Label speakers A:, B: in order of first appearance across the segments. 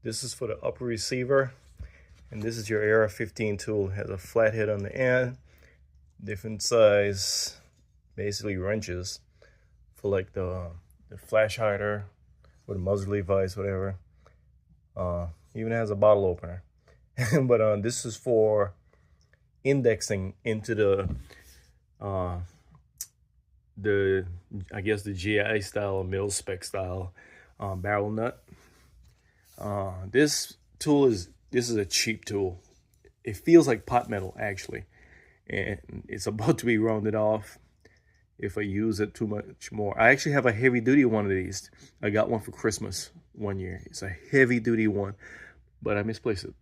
A: This is for the upper receiver, and this is your AR-15 tool. It has a flat head on the end, different size, basically wrenches for like the flash hider or the muzzle device, whatever. Even has a bottle opener. But this is for indexing into the I guess the GI style or mil spec style barrel nut. This is a cheap tool. It feels like pot metal actually, and it's about to be rounded off if I use it too much more. I actually have a heavy duty one of these. I got one for Christmas one year. It's a heavy duty one, but I misplaced it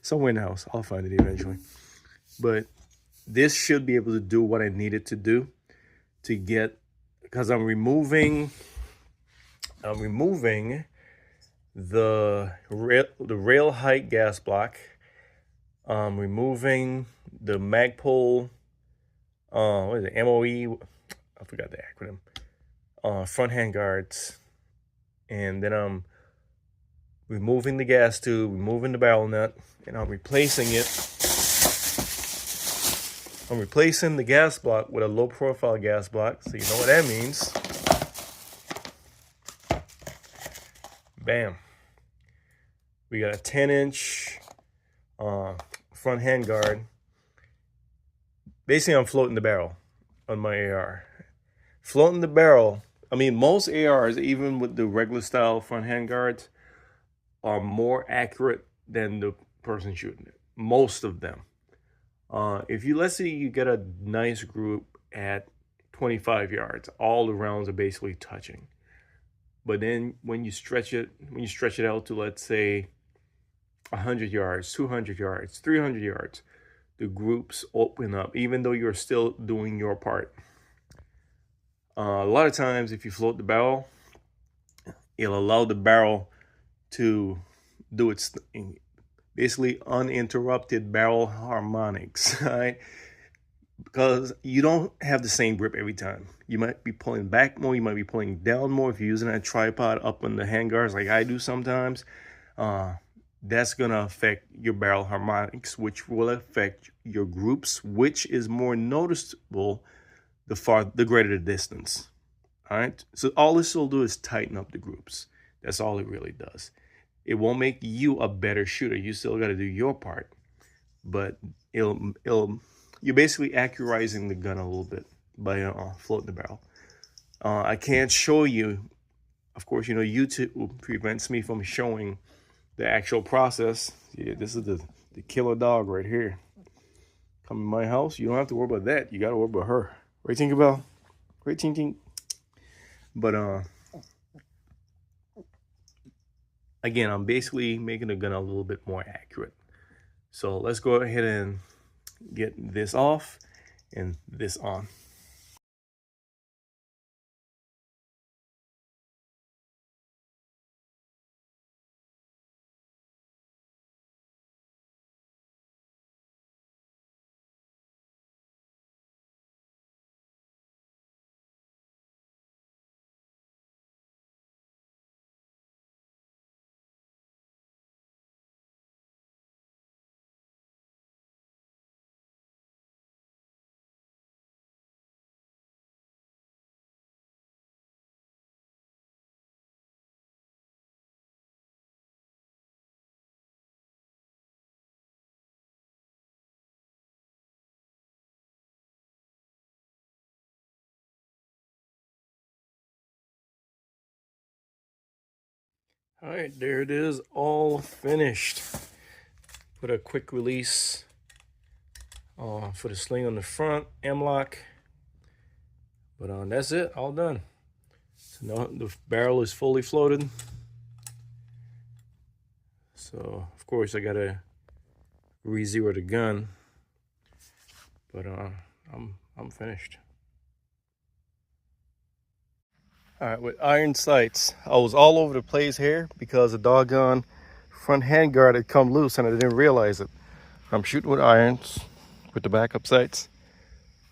A: somewhere in the house. I'll find it eventually. But this should be able to do what I need it to do to get, because I'm removing the rail height gas block. I'm removing the Magpul, what is it, MOE? I forgot the acronym. Front hand guards, and then I'm removing the gas tube, removing the barrel nut, and I'm replacing it. I'm replacing the gas block with a low profile gas block, so you know what that means. Bam. We got a 10-inch front handguard. Basically, I'm floating the barrel on my AR. Floating the barrel, I mean, most ARs, even with the regular style front handguards, are more accurate than the person shooting it. Most of them. If you, let's say you get a nice group at 25 yards, all the rounds are basically touching. But then when you stretch it out to, let's say, 100 yards, 200 yards, 300 yards, the groups open up, even though you're still doing your part. A lot of times, if you float the barrel, it'll allow the barrel to do its thing. Basically uninterrupted barrel harmonics, right? Because you don't have the same grip every time. You might be pulling back more, you might be pulling down more if you're using a tripod up on the handguards like I do sometimes. That's gonna affect your barrel harmonics, which will affect your groups, which is more noticeable the greater the distance. All right, so all this will do is tighten up the groups. That's all it really does. It won't make you a better shooter. You still got to do your part, but you're basically accurizing the gun a little bit by floating the barrel. I can't show you, of course, you know, YouTube prevents me from showing the actual process. Yeah, this is the killer dog right here. Come in my house, you don't have to worry about that. You got to worry about her. Right, Tinkerbell? Right, Tink Tink? But again, I'm basically making the gun a little bit more accurate. So let's go ahead and get this off and this on. All right, there it is, all finished. Put a quick release for the sling on the front, M-lock. But that's it, all done. So now the barrel is fully floated. So of course I gotta re-zero the gun, but I'm finished. All right, with iron sights, I was all over the place here because the doggone front handguard had come loose and I didn't realize it. I'm shooting with irons with the backup sights.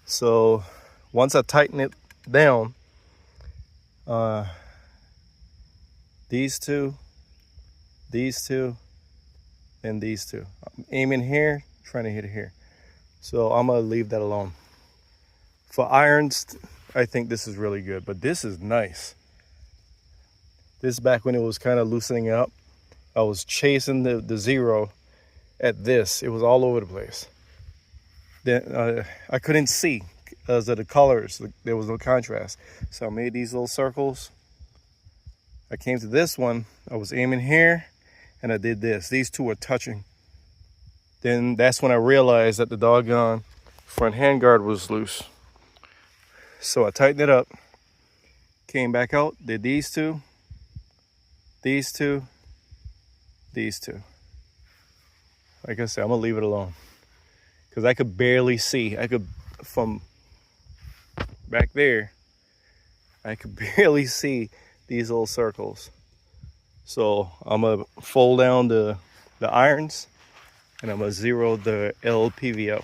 A: So once I tighten it down, these two these two, and these two. I'm aiming here, trying to hit here. So I'm gonna leave that alone. For irons, I think this is really good, but this is nice. This is back when it was kind of loosening up. I was chasing the zero at this. It was all over the place. Then I couldn't see because of the colors. There was no contrast. So I made these little circles. I came to this one. I was aiming here, and I did this. These two were touching. Then that's when I realized that the doggone front handguard was loose. So I tightened it up, came back out, did these two, these two, these two. Like I said, I'm gonna leave it alone because I could barely see. I could, from back there, I could barely see these little circles. So I'm gonna fold down the irons, and I'm gonna zero the LPVO.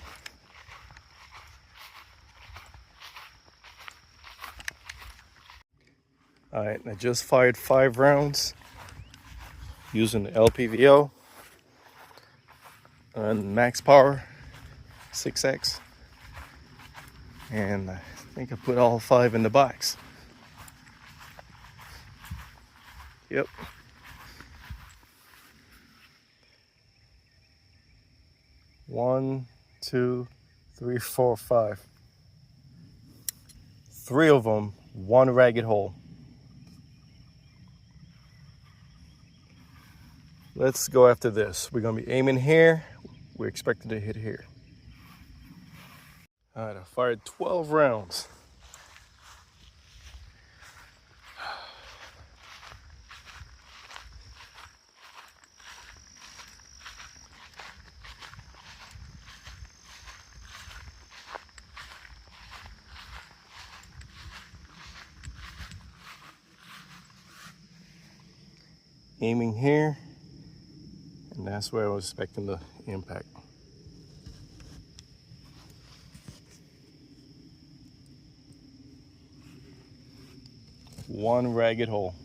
A: All right, I just fired 5 rounds using the LPVO and max power 6X, and I think I put all 5 in the box. Yep. One, two, three, four, 5. 3 of them, 1 ragged hole. Let's go after this. We're gonna be aiming here. We're expecting to hit here. All right, I fired 12 rounds. Aiming here, and that's where I was expecting the impact. One ragged hole.